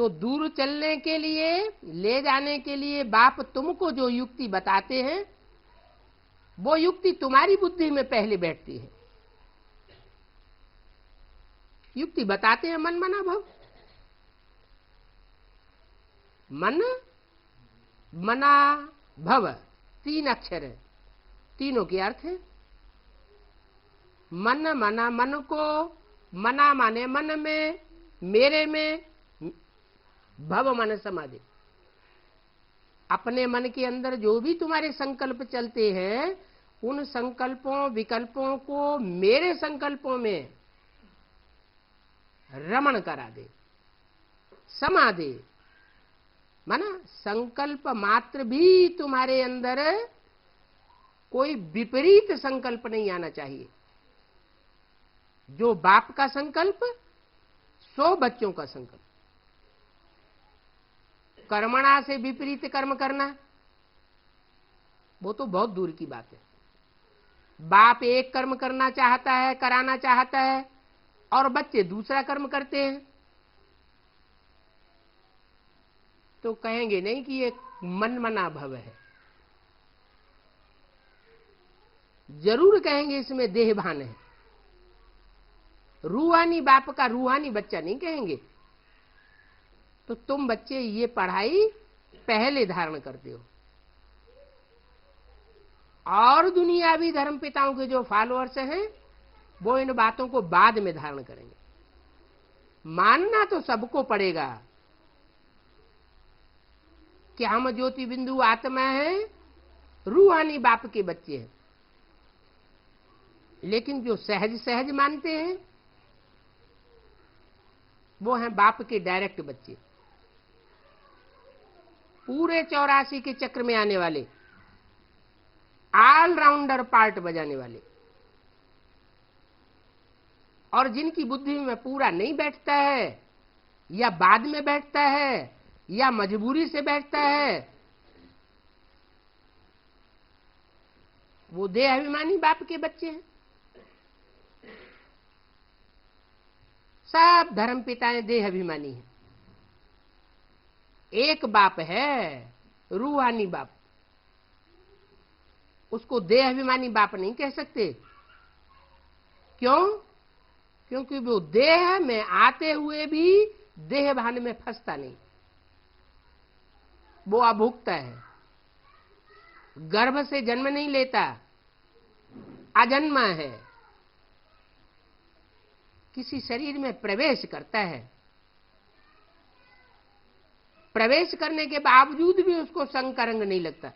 तो दूर चलने के लिए, ले जाने के लिए बाप तुमको जो युक्ति बताते हैं, वो युक्ति तुम्हारी बुद्धि में पहले बैठती है। युक्ति बताते हैं मन मना भव। मन मना भव 3 अक्षर है, तीनों के अर्थ है। मन मना, मन को, मना माने मन में, मेरे में, भव मन समाधि। अपने मन के अंदर जो भी तुम्हारे संकल्प चलते हैं, उन संकल्पों विकल्पों को मेरे संकल्पों में रमण करा दे, समा दे। माना संकल्प मात्र भी तुम्हारे अंदर कोई विपरीत संकल्प नहीं आना चाहिए। जो बाप का संकल्प, सो बच्चों का संकल्प। कर्मणा से विपरीत कर्म करना, वो तो बहुत दूर की बात है। बाप एक कर्म करना चाहता है, कराना चाहता है, और बच्चे दूसरा कर्म करते हैं, तो कहेंगे नहीं कि ये मन मना भव है। जरूर कहेंगे इसमें देह भान है। रूहानी बाप का रूहानी बच्चा नहीं कहेंगे। तो तुम बच्चे ये पढ़ाई पहले धारण करते हो, और दुनियावी धर्म पिताओं के जो फॉलोअर्स हैं, वो इन बातों को बाद में धारण करेंगे। मानना तो सबको पड़ेगा कि हम ज्योति बिंदु आत्मा है, रूहानी बाप के बच्चे हैं। लेकिन जो सहज सहज मानते हैं, वो हैं बाप के डायरेक्ट बच्चे, पूरे 84 के चक्र में आने वाले, ऑलराउंडर पार्ट बजाने वाले। और जिनकी बुद्धि में पूरा नहीं बैठता है, या बाद में बैठता है, या मजबूरी से बैठता है, वो देह अभिमानी बाप के बच्चे हैं। सब धर्म पिताएं देह अभिमानी हैं। एक बाप है रूहानी बाप, उसको देह अभिमानी बाप नहीं कह सकते। क्यों? क्योंकि वो देह में आते हुए भी देह भान में फंसता नहीं। वो अभुक्ता है, गर्भ से जन्म नहीं लेता, अजन्मा है। किसी शरीर में प्रवेश करता है, प्रवेश करने के बावजूद भी उसको संग का रंग नहीं लगता,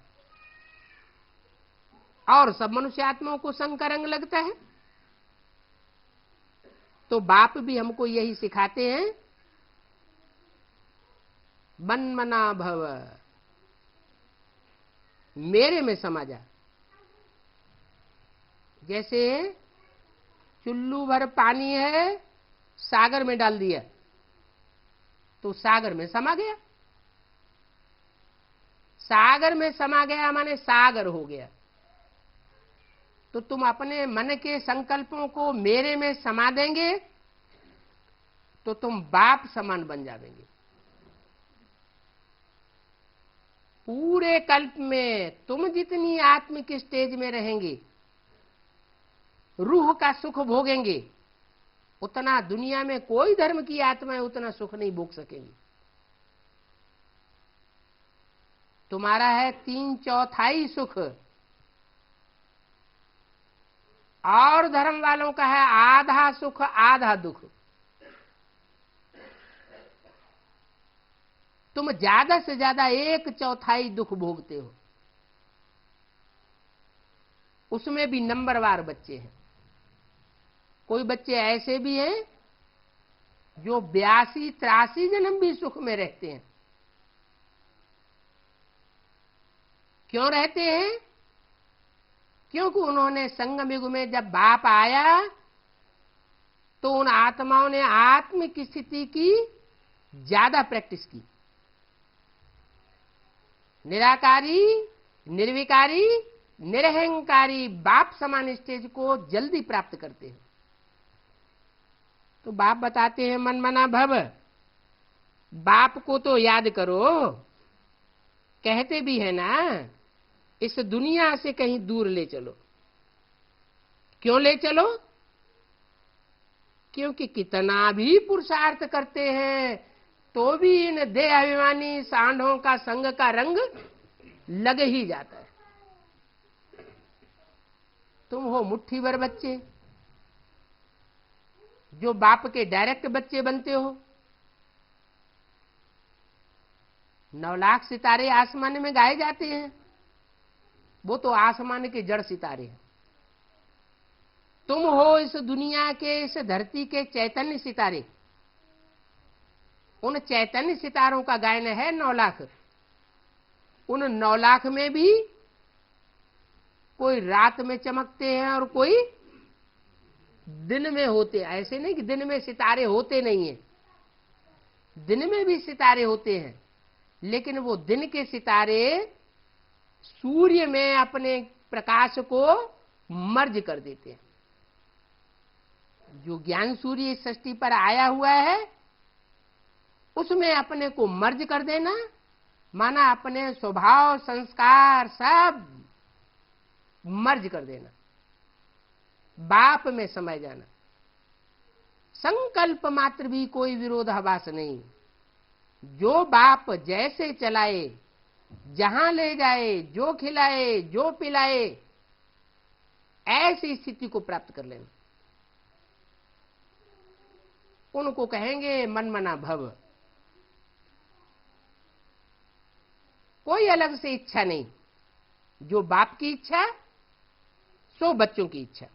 और सब मनुष्य आत्माओं को संग का रंग लगता है। तो बाप भी हमको यही सिखाते हैं, मन मना भव, मेरे में समा जा। जैसे चुल्लू भर पानी है, सागर में डाल दिया तो सागर में समा गया। सागर में समा गया माने सागर हो गया। तो तुम अपने मन के संकल्पों को मेरे में समा देंगे तो तुम बाप समान बन जाएंगे। पूरे कल्प में तुम जितनी आत्मिक स्टेज में रहेंगे, रूह का सुख भोगेंगे, उतना दुनिया में कोई धर्म की आत्माएं उतना सुख नहीं भोग सकेंगी। तुम्हारा है 3/4 सुख, और धर्म वालों का है आधा सुख आधा दुख। तुम ज्यादा से ज्यादा 1/4 दुख भोगते हो। उसमें भी नंबरवार बच्चे हैं। कोई बच्चे ऐसे भी हैं जो 82-83 जन्म भी सुख में रहते हैं। क्यों रहते हैं? क्योंकि उन्होंने संगम युग में जब बाप आया तो उन आत्माओं ने आत्मिक स्थिति की ज्यादा प्रैक्टिस की। निराकारी, निर्विकारी, निरहंकारी बाप समान स्टेज को जल्दी प्राप्त करते हैं। तो बाप बताते हैं मन मना भव, बाप को तो याद करो। कहते भी है ना, इस दुनिया से कहीं दूर ले चलो। क्यों ले चलो? क्योंकि कितना भी पुरुषार्थ करते हैं तो भी इन देहाभिमानी सांडों का संग का रंग लग ही जाता है। तुम हो मुट्ठी भर बच्चे जो बाप के डायरेक्ट बच्चे बनते हो। 9 लाख सितारे आसमान में गाए जाते हैं, वो तो आसमान के जड़ सितारे हैं। तुम हो इस दुनिया के, इस धरती के चैतन्य सितारे। उन चैतन्य सितारों का गायन है 9 लाख। उन 9 लाख में भी कोई रात में चमकते हैं और कोई दिन में होते। ऐसे नहीं कि दिन में सितारे होते नहीं है, दिन में भी सितारे होते हैं, लेकिन वो दिन के सितारे सूर्य में अपने प्रकाश को मर्ज कर देते हैं। जो ज्ञान सूर्य इस सृष्टि पर आया हुआ है, उसमें अपने को मर्ज कर देना माना अपने स्वभाव संस्कार सब मर्ज कर देना, बाप में समय जाना। संकल्प मात्र भी कोई विरोधाभास नहीं। जो बाप जैसे चलाए, जहां ले जाए, जो खिलाए, जो पिलाए, ऐसी स्थिति को प्राप्त कर लेना। उनको कहेंगे मनमना भव। कोई अलग से इच्छा नहीं, जो बाप की इच्छा सो बच्चों की इच्छा।